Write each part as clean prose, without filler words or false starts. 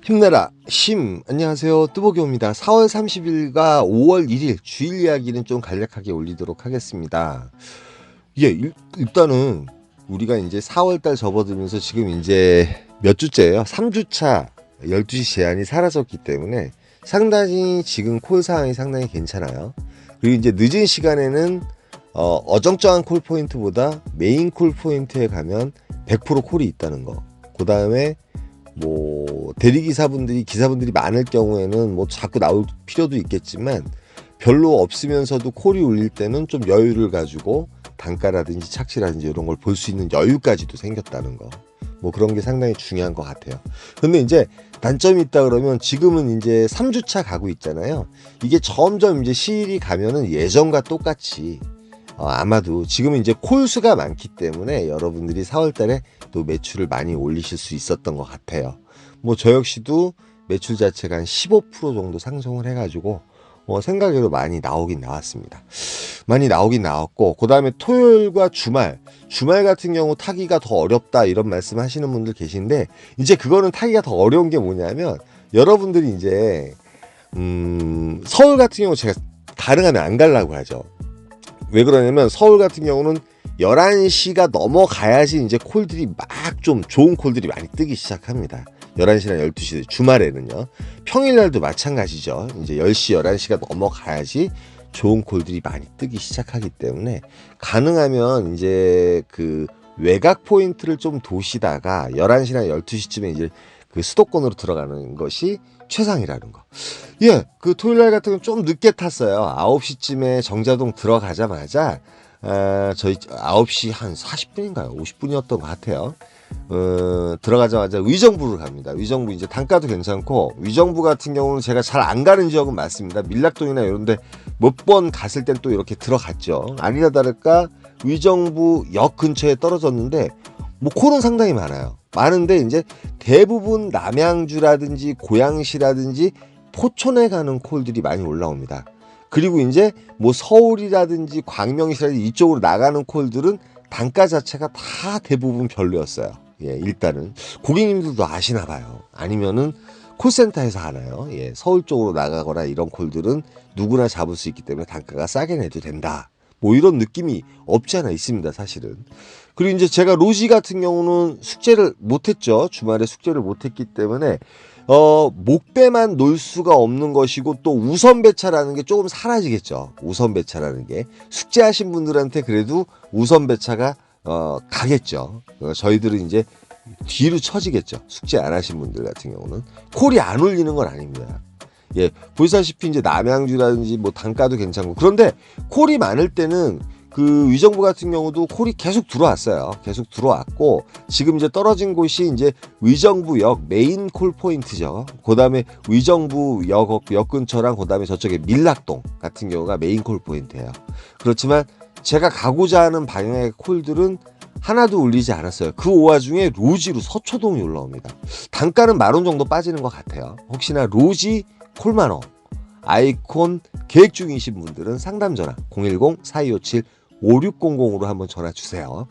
힘내라 안녕하세요, 뚜보기호입니다. 4월 30일과 5월 1일 주일 이야기는 좀 간략하게 올리도록 하겠습니다. 일단은 우리가 이제 4월달 접어들면서 지금 이제 몇 주째예요? 3주차 12시 제한이 사라졌기 때문에 상당히 지금 콜 상황이 상당히 괜찮아요. 그리고 이제 늦은 시간에는 어정쩡한 콜 포인트보다 메인 콜 포인트에 가면 100% 콜이 있다는 거. 그 다음에 뭐 기사분들이 많을 경우에는 뭐 자꾸 나올 필요도 있겠지만 별로 없으면서도 콜이 울릴 때는 좀 여유를 가지고 단가라든지 착취라든지 이런 걸 볼 수 있는 여유까지도 생겼다는 거. 뭐 그런 게 상당히 중요한 것 같아요. 근데 이제 단점이 있다 그러면 지금은 이제 3주차 가고 있잖아요. 이게 점점 이제 시일이 가면은 예전과 똑같이 아마도 지금은 이제 콜수가 많기 때문에 여러분들이 4월달에 또 매출을 많이 올리실 수 있었던 것 같아요. 뭐 저 역시도 매출 자체가 한 15% 정도 상승을 해가지고 생각외로 많이 나오긴 나왔습니다. 많이 나오긴 나왔고, 그 다음에 토요일과 주말 같은 경우 타기가 더 어렵다 이런 말씀 하시는 분들 계신데, 이제 그거는 타기가 더 어려운 게 뭐냐면 여러분들이 이제 서울 같은 경우 제가 가능하면 안 가려고 하죠. 왜 그러냐면 서울 같은 경우는 11시가 넘어가야지 이제 콜들이 막 좀 좋은 콜들이 많이 뜨기 시작합니다. 11시나 12시 주말에는요. 평일날도 마찬가지죠. 이제 10시, 11시가 넘어가야지 좋은 콜들이 많이 뜨기 시작하기 때문에 가능하면 이제 그 외곽 포인트를 좀 도시다가 11시나 12시쯤에 이제 그 수도권으로 들어가는 것이 최상이라는 거. 그 토요일날 같은 경우는 좀 늦게 탔어요. 9시쯤에 정자동 들어가자마자 저희 9시 한 40분인가요? 50분이었던 것 같아요. 들어가자마자 의정부를 갑니다. 의정부 이제 단가도 괜찮고, 의정부 같은 경우는 제가 잘 안 가는 지역은 맞습니다. 밀락동이나 이런데 몇 번 갔을 땐 또 이렇게 들어갔죠. 아니나 다를까 의정부 역 근처에 떨어졌는데 뭐 콜은 상당히 많은데 이제 대부분 남양주라든지 고양시라든지 포천에 가는 콜들이 많이 올라옵니다. 그리고 이제 뭐 서울이라든지 광명시라든지 이쪽으로 나가는 콜들은 단가 자체가 다 대부분 별로였어요. 일단은 고객님들도 아시나 봐요. 아니면은 콜센터에서 하나요? 서울 쪽으로 나가거나 이런 콜들은 누구나 잡을 수 있기 때문에 단가가 싸게 내도 된다. 뭐 이런 느낌이 없지 않아 있습니다, 사실은. 그리고 이제 제가 로지 같은 경우는 숙제를 못했죠. 주말에 숙제를 못했기 때문에 목배만 놀 수가 없는 것이고, 또 우선 배차라는 게 조금 사라지겠죠. 우선 배차라는 게 숙제하신 분들한테 그래도 우선 배차가 가겠죠. 저희들은 이제 뒤로 처지겠죠. 숙제 안 하신 분들 같은 경우는 콜이 안 울리는 건 아닙니다. 보시다시피 이제 남양주라든지 뭐 단가도 괜찮고, 그런데 콜이 많을 때는 그 의정부 같은 경우도 콜이 계속 들어왔어요. 계속 들어왔고, 지금 이제 떨어진 곳이 이제 의정부역 메인 콜 포인트죠. 그 다음에 의정부 역 근처랑 그 다음에 저쪽에 밀락동 같은 경우가 메인 콜 포인트예요. 그렇지만 제가 가고자 하는 방향의 콜들은 하나도 울리지 않았어요. 그 와중에 로지로 서초동이 올라옵니다. 단가는 10,000원 정도 빠지는 것 같아요. 혹시나 로지 콜만원 아이콘 계획 중이신 분들은 상담 전화 010-4257-5600으로 한번 전화 주세요.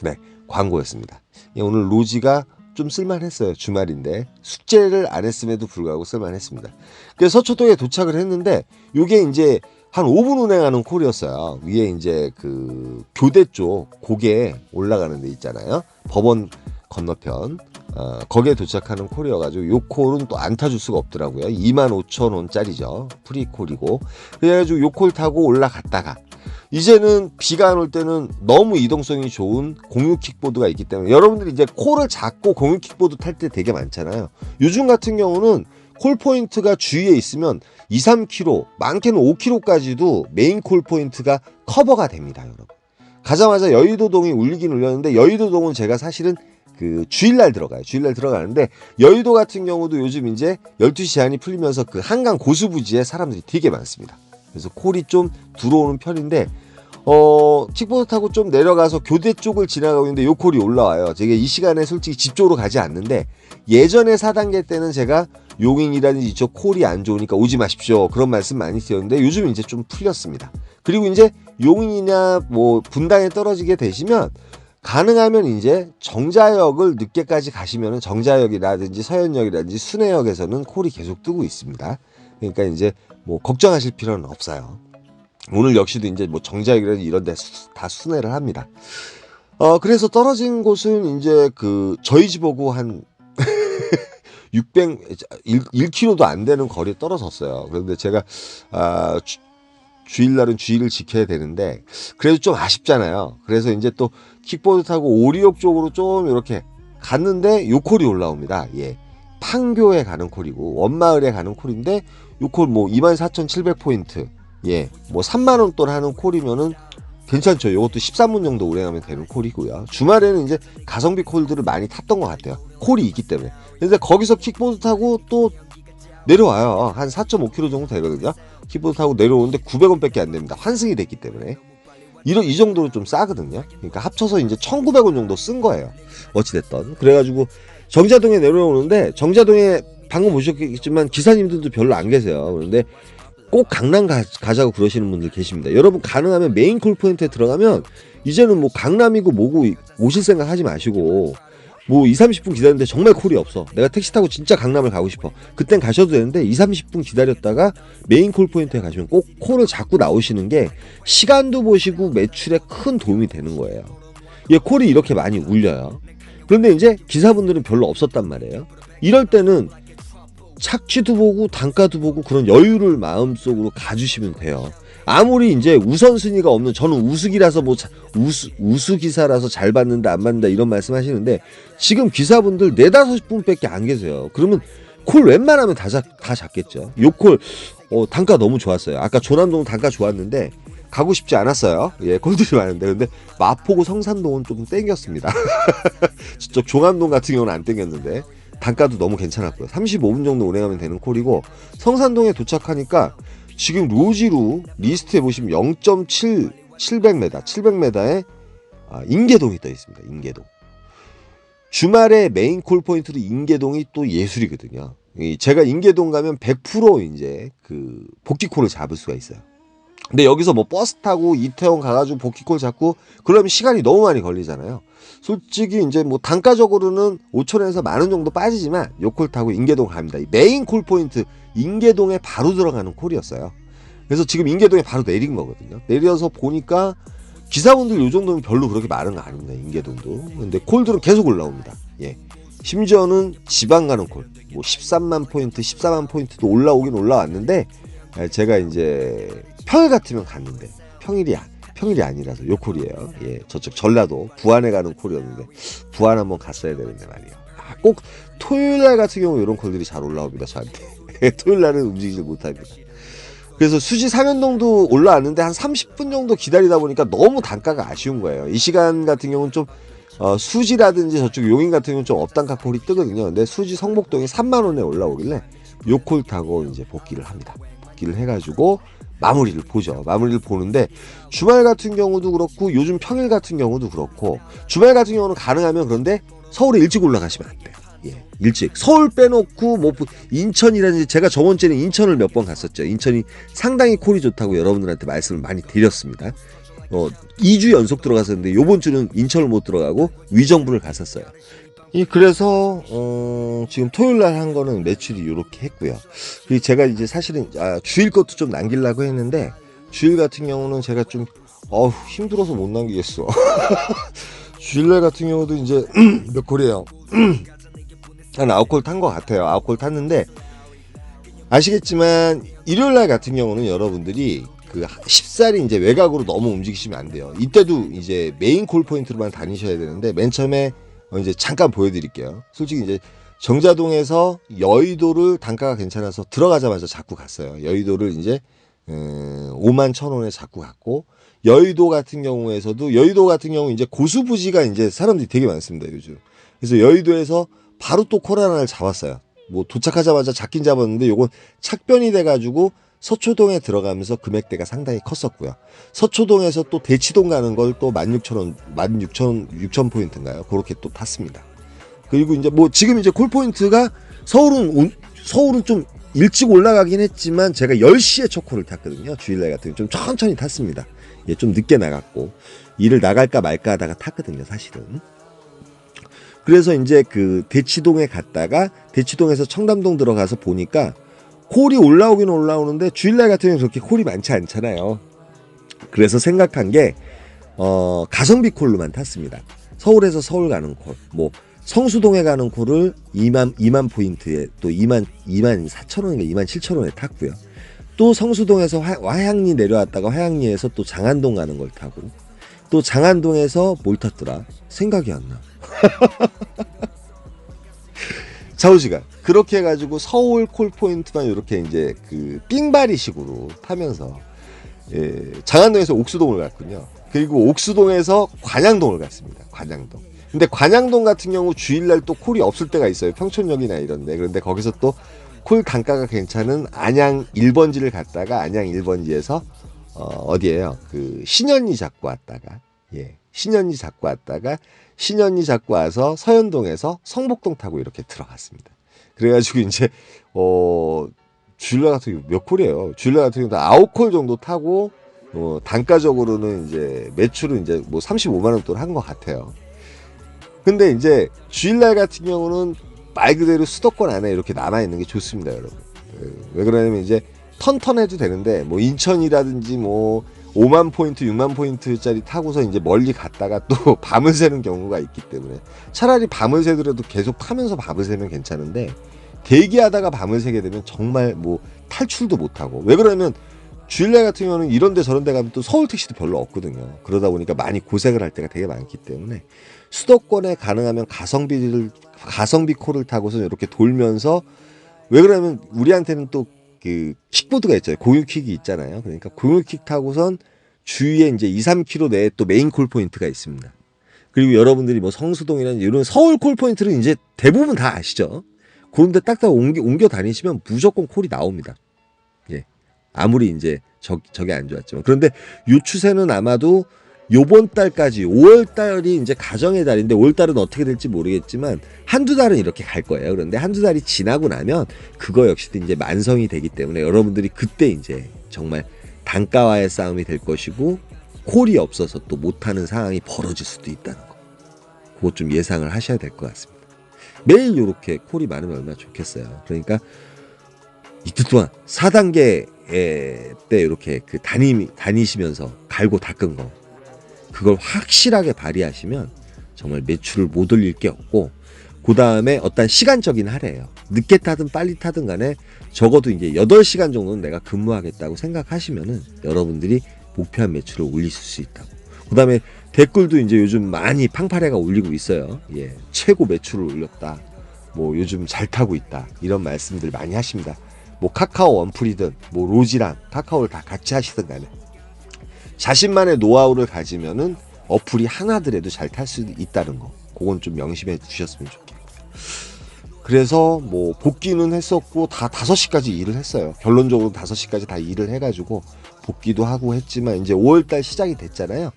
네, 광고였습니다. 오늘 로지가 좀 쓸만했어요. 주말인데 숙제를 안 했음에도 불구하고 쓸만했습니다. 그래서 서초동에 도착을 했는데, 요게 이제 한 5분 운행하는 콜이었어요. 위에 이제 그 교대 쪽 고개 올라가는 데 있잖아요. 법원 건너편. 거기에 도착하는 콜이어가지고 요 콜은 또 안 타줄 수가 없더라고요. 25,000원짜리죠. 프리콜이고. 그래가지고 요 콜 타고 올라갔다가, 이제는 비가 안 올 때는 너무 이동성이 좋은 공유 킥보드가 있기 때문에 여러분들이 이제 콜을 잡고 공유 킥보드 탈 때 되게 많잖아요. 요즘 같은 경우는 콜 포인트가 주위에 있으면 2, 3km, 많게는 5km까지도 메인 콜 포인트가 커버가 됩니다, 여러분. 가자마자 여의도동이 울리긴 울렸는데, 여의도동은 제가 사실은 그 주일날 들어가는데, 여의도 같은 경우도 요즘 이제 12시 제한이 풀리면서 그 한강 고수부지에 사람들이 되게 많습니다. 그래서 콜이 좀 들어오는 편인데, 킥보드 타고 좀 내려가서 교대 쪽을 지나가고 있는데 요 콜이 올라와요. 제가 이 시간에 솔직히 집 쪽으로 가지 않는데, 예전에 4단계 때는 제가 용인이라든지 이쪽 콜이 안 좋으니까 오지 마십시오, 그런 말씀 많이 드렸는데, 요즘 이제 좀 풀렸습니다. 그리고 이제 용인이나 뭐 분당에 떨어지게 되시면 가능하면 이제 정자역을 늦게까지 가시면은 정자역이라든지 서현역이라든지 순회역에서는 콜이 계속 뜨고 있습니다. 그러니까 이제 뭐 걱정하실 필요는 없어요. 오늘 역시도 이제 뭐 정자역이라든지 이런 데 다 순회를 합니다. 그래서 떨어진 곳은 이제 그 저희 집하고 한 1km도 안 되는 거리에 떨어졌어요. 그런데 제가 주일날은 주의를 지켜야 되는데 그래도 좀 아쉽잖아요. 그래서 이제 또 킥보드 타고 오리역 쪽으로 좀 이렇게 갔는데 요 콜이 올라옵니다. 예. 판교에 가는 콜이고 원마을에 가는 콜인데 요 콜 뭐 24,700포인트 예. 뭐 3만원 돈 하는 콜이면은 괜찮죠. 이것도 13분 정도 운행하면 되는 콜이고요. 주말에는 이제 가성비 콜들을 많이 탔던 것 같아요. 콜이 있기 때문에. 근데 거기서 킥보드 타고 또 내려와요. 한 4.5km 정도 되거든요. 킥보드 타고 내려오는데 900원밖에 안 됩니다. 환승이 됐기 때문에. 이 정도로 좀 싸거든요. 그러니까 합쳐서 이제 1,900원 정도 쓴 거예요. 어찌됐든. 그래가지고 정자동에 내려오는데 정자동에 방금 보셨겠지만 기사님들도 별로 안 계세요. 그런데 꼭 강남 가자고 그러시는 분들 계십니다. 여러분 가능하면 메인 콜 포인트에 들어가면 이제는 뭐 강남이고 뭐고 오실 생각 하지 마시고 뭐 20-30분 기다리는데 정말 콜이 없어. 내가 택시 타고 진짜 강남을 가고 싶어. 그땐 가셔도 되는데 20-30분 기다렸다가 메인 콜 포인트에 가시면 꼭 콜을 잡고 나오시는 게 시간도 보시고 매출에 큰 도움이 되는 거예요. 예, 콜이 이렇게 많이 울려요. 그런데 이제 기사분들은 별로 없었단 말이에요. 이럴 때는 착취도 보고 단가도 보고 그런 여유를 마음속으로 가주시면 돼요. 아무리 이제 우선순위가 없는 저는 우수기라서 뭐 우수기사라서 잘 받는다 안 받는다 이런 말씀 하시는데 지금 기사분들 4-5분밖에 안 계세요. 그러면 콜 웬만하면 다 잡겠죠. 요 콜 단가 너무 좋았어요. 아까 조남동 단가 좋았는데 가고 싶지 않았어요. 예, 콜들이 많은데 근데 마포구 성산동은 좀 땡겼습니다. 저쪽 종암동 같은 경우는 안 땡겼는데 단가도 너무 괜찮았고요. 35분 정도 운행하면 되는 콜이고 성산동에 도착하니까 지금 로지로 리스트에 보시면 0.700m, 700m에 인계동이 떠 있습니다. 인계동. 주말에 메인 콜 포인트로 인계동이 또 예술이거든요. 제가 인계동 가면 100% 이제 그 복귀콜을 잡을 수가 있어요. 근데 여기서 뭐 버스 타고 이태원 가가지고 복귀콜 잡고 그러면 시간이 너무 많이 걸리잖아요. 솔직히 이제 뭐 단가적으로는 5,000원에서 10,000원 정도 빠지지만 요 콜 타고 인계동 갑니다. 메인 콜 포인트 인계동에 바로 들어가는 콜이었어요. 그래서 지금 인계동에 바로 내린 거거든요. 내려서 보니까 기사분들 요 정도면 별로 그렇게 많은 거 아닙니다. 인계동도. 근데 콜들은 계속 올라옵니다. 예. 심지어는 지방 가는 콜, 뭐 13만 포인트, 14만 포인트도 올라오긴 올라왔는데 제가 이제 평일 같으면 갔는데 평일이 아니라서 요 콜이에요. 예, 저쪽 전라도 부안에 가는 콜이었는데 부안 한번 갔어야 되는데 말이에요. 꼭 토요일날 같은 경우 이런 콜들이 잘 올라옵니다. 저한테. 토요일날은 움직이질 못합니다. 그래서 수지 상현동도 올라왔는데 한 30분 정도 기다리다 보니까 너무 단가가 아쉬운 거예요. 이 시간 같은 경우는 좀 수지라든지 저쪽 용인 같은 경우는 좀 업단가 콜이 뜨거든요. 근데 수지 성목동이 3만 원에 올라오길래 요 콜 타고 이제 복귀를 합니다. 복귀를 해가지고 마무리를 보죠. 마무리를 보는데 주말 같은 경우도 그렇고 요즘 평일 같은 경우도 그렇고 주말 같은 경우는 가능하면 그런데 서울에 일찍 올라가시면 안 돼요. 예, 일찍 서울 빼놓고 뭐 인천이라든지 제가 저번 주에는 인천을 몇 번 갔었죠. 인천이 상당히 콜이 좋다고 여러분들한테 말씀을 많이 드렸습니다. 2주 연속 들어갔었는데 요번 주는 인천을 못 들어가고 위정부를 갔었어요. 그래서 지금 토요일날 한 거는 매출이 이렇게 했고요. 그리고 제가 이제 사실은 주일 것도 좀 남기려고 했는데 주일 같은 경우는 제가 좀 힘들어서 못 남기겠어. 주일날 같은 경우도 이제 몇 콜이에요? 한 9콜 탄 것 같아요. 9콜 탔는데 아시겠지만 일요일날 같은 경우는 여러분들이 그 쉽사리 이제 외곽으로 너무 움직이시면 안 돼요. 이때도 이제 메인 콜 포인트로만 다니셔야 되는데 맨 처음에 이제 잠깐 보여드릴게요. 솔직히 이제 정자동에서 여의도를 단가가 괜찮아서 들어가자마자 잡고 갔어요. 여의도를 이제 51,000원에 잡고 갔고 여의도 같은 경우 이제 고수부지가 이제 사람들이 되게 많습니다 요즘. 그래서 여의도에서 바로 또 콜 하나를 잡았어요. 뭐 도착하자마자 잡긴 잡았는데 요건 착변이 돼가지고 서초동에 들어가면서 금액대가 상당히 컸었고요. 서초동에서 또 대치동 가는 걸 또 16,000원, 6,000포인트인가요? 그렇게 또 탔습니다. 그리고 이제 뭐 지금 이제 콜포인트가 서울은 좀 일찍 올라가긴 했지만 제가 10시에 첫 콜을 탔거든요. 주일날 같은 경우 좀 천천히 탔습니다. 예, 좀 늦게 나갔고 일을 나갈까 말까 하다가 탔거든요, 사실은. 그래서 이제 그 대치동에 갔다가 대치동에서 청담동 들어가서 보니까 콜이 올라오긴 올라오는데 주일날 같은 경우는 그렇게 콜이 많지 않잖아요. 그래서 생각한 게 가성비 콜로만 탔습니다. 서울에서 서울 가는 콜, 뭐 성수동에 가는 콜을 2만 포인트에 또 2만 4천 원인가 2만 7천 원에 탔고요. 또 성수동에서 화양리 내려왔다가 화양리에서 또 장안동 가는 걸 타고 또 장안동에서 뭘 탔더라? 생각이 안 나. 좌우지간 그렇게 해가지고 서울 콜 포인트만 이렇게 이제 그 삥바리식으로 타면서 장안동에서 옥수동을 갔군요. 그리고 옥수동에서 관양동을 갔습니다. 관양동. 근데 관양동 같은 경우 주일날 또 콜이 없을 때가 있어요. 평촌역이나 이런데. 그런데 거기서 또 콜 단가가 괜찮은 안양 1번지를 갔다가 안양 1번지에서 어디에요? 그 신현리 잡고 왔다가 신현리 잡고 왔다가 신현리 잡고 와서 서현동에서 성복동 타고 이렇게 들어갔습니다. 그래가지고 이제 주일날 같은 경우 몇 콜이에요? 주일날 같은 경우도 9콜 정도 타고 단가적으로는 이제 매출은 이제 뭐 35만 원 돈 한 것 같아요. 근데 이제 주일날 같은 경우는 말 그대로 수도권 안에 이렇게 남아있는 게 좋습니다, 여러분. 왜 그러냐면 이제 턴턴해도 되는데 뭐 인천이라든지 뭐 5만 포인트, 6만 포인트짜리 타고서 이제 멀리 갔다가 또 밤을 새는 경우가 있기 때문에 차라리 밤을 새더라도 계속 타면서 밤을 새면 괜찮은데 대기하다가 밤을 새게 되면 정말 뭐 탈출도 못하고 왜 그러냐면 주일날 같은 경우는 이런데 저런데 가면 또 서울 택시도 별로 없거든요. 그러다 보니까 많이 고생을 할 때가 되게 많기 때문에 수도권에 가능하면 가성비 콜을 타고서 이렇게 돌면서 왜 그러냐면 우리한테는 또 그 킥보드가 있잖아요. 공유킥이 있잖아요. 그러니까 공유킥 타고선 주위에 이제 2, 3km 내에 또 메인 콜 포인트가 있습니다. 그리고 여러분들이 뭐 성수동이나 이런 서울 콜 포인트는 이제 대부분 다 아시죠? 그런데 딱딱 옮겨 다니시면 무조건 콜이 나옵니다. 예. 아무리 이제 저게 안 좋았지만. 그런데 요 추세는 아마도 요번 달까지 5월 달이 이제 가정의 달인데 5월 달은 어떻게 될지 모르겠지만 한두 달은 이렇게 갈 거예요. 그런데 한두 달이 지나고 나면 그거 역시도 이제 만성이 되기 때문에 여러분들이 그때 이제 정말 단가와의 싸움이 될 것이고 콜이 없어서 또 못하는 상황이 벌어질 수도 있다는 거. 그거 좀 예상을 하셔야 될 것 같습니다. 매일 이렇게 콜이 많으면 얼마나 좋겠어요. 그러니까 이틀 동안 4단계 때 이렇게 그 다니시면서 갈고 닦은 거 그걸 확실하게 발휘하시면 정말 매출을 못 올릴 게 없고 그 다음에 어떤 시간적인 할애예요. 늦게 타든 빨리 타든 간에 적어도 이제 8시간 정도는 내가 근무하겠다고 생각하시면은 여러분들이 목표한 매출을 올리실 수 있다고. 그 다음에 댓글도 이제 요즘 많이 팡파레가 올리고 있어요. 예, 최고 매출을 올렸다. 뭐 요즘 잘 타고 있다. 이런 말씀들 많이 하십니다. 뭐 카카오 원풀이든 뭐 로지랑 카카오를 다 같이 하시든 간에 자신만의 노하우를 가지면은 어플이 하나더라도 잘 탈 수 있다는 거. 그건 좀 명심해 주셨으면 좋겠고요. 그래서 뭐 복귀는 했었고 다 5시까지 일을 했어요. 결론적으로 5시까지 다 일을 해가지고 복귀도 하고 했지만 이제 5월달 시작이 됐잖아요.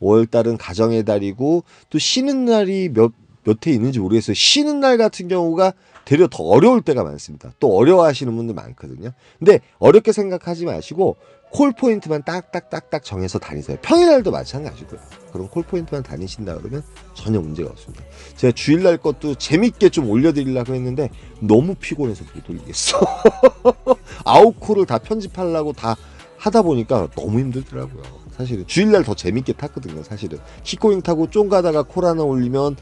5월달은 가정의 달이고 또 쉬는 날이 몇 해 있는지 모르겠어요. 쉬는 날 같은 경우가 되려 더 어려울 때가 많습니다. 또 어려워하시는 분들 많거든요. 근데 어렵게 생각하지 마시고 콜 포인트만 딱딱딱딱 정해서 다니세요. 평일날도 마찬가지고요. 그럼 콜 포인트만 다니신다 그러면 전혀 문제가 없습니다. 제가 주일날 것도 재밌게 좀 올려드리려고 했는데 너무 피곤해서 못 올리겠어. 9콜을 다 편집하려고 다 하다 보니까 너무 힘들더라고요. 사실은 주일날 더 재밌게 탔거든요. 사실은 킥고잉 타고 쫑 가다가 콜 하나 올리면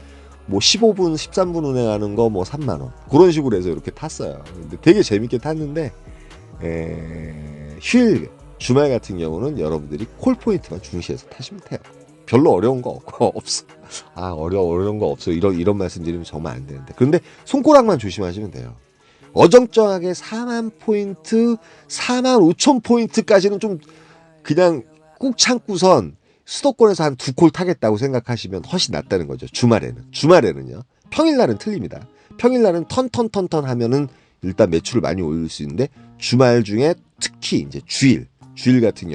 뭐 15분, 13분 운행하는 거 뭐 3만 원 그런 식으로 해서 이렇게 탔어요. 근데 되게 재밌게 탔는데 휴일 주말 같은 경우는 여러분들이 콜 포인트만 중시해서 타시면 돼요. 별로 어려운 거 없어. 어려운 거 없어. 이런 말씀 드리면 정말 안 되는데. 그런데 손가락만 조심하시면 돼요. 어정쩡하게 4만 포인트, 4만 5천 포인트까지는 좀 그냥 꾹 참고선 수도권에서 한 2콜 타겠다고 생각하시면 훨씬 낫다는 거죠. 주말에는요. 평일날은 틀립니다. 평일날은 턴 하면은 일단 매출을 많이 올릴 수 있는데 주말 중에 특히 이제 주일 같은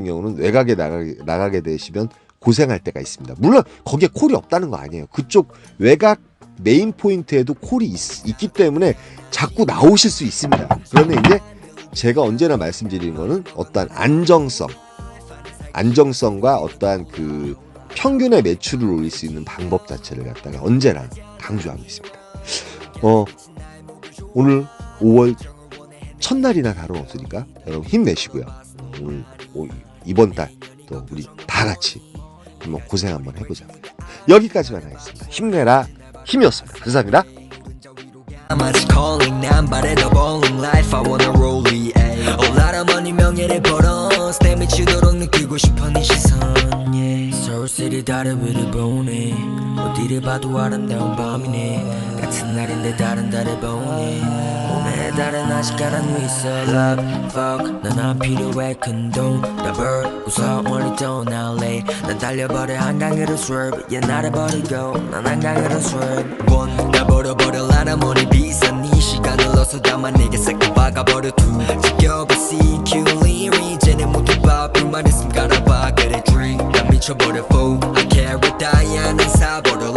경우는 외곽에 나가게 되시면 고생할 때가 있습니다. 물론 거기에 콜이 없다는 거 아니에요. 그쪽 외곽 메인 포인트에도 콜이 있기 때문에 자꾸 나오실 수 있습니다. 그런데 이제 제가 언제나 말씀드리는 거는 어떠한 안정성과 어떠한 그 평균의 매출을 올릴 수 있는 방법 자체를 갖다가 언제나 강조하고 있습니다. 오늘 5월 첫날이나 다름없으니까 여러분 힘내시고요. 이번 달 또 우리 다 같이 한번 고생 한번 해보자. 여기까지만 하겠습니다. 힘내라 힘이었습니다. 감사합니다. I'm just calling 난 바래도 bowling life I wanna roll it A lot of money 명예를 벌어 내 미치도록 느끼고 싶어 네 시선 yeah. 서울시리 다른 위를 보네 어디를 봐도 아름다운 밤이네 같은 날인데 다른 달을 보네 오늘의 달은 아직 가란 위 있어 Love, fuck 난 안 필요해 큰돈 더블 웃어 멀리 떠날래 난 달려버려 한강으로 swerve yeah 나를 버리고 난 한강으로 swerve 나 버려버려 라라 머리 비싼 이 시간을 넣어서 담아 내게 싹 다 박아버려 두 지겨워 CQ 리리 이제는 모두 봐 불만 있음 갈아봐 그래 drink 난 미쳐버려 fool I carry 다이아는 사버려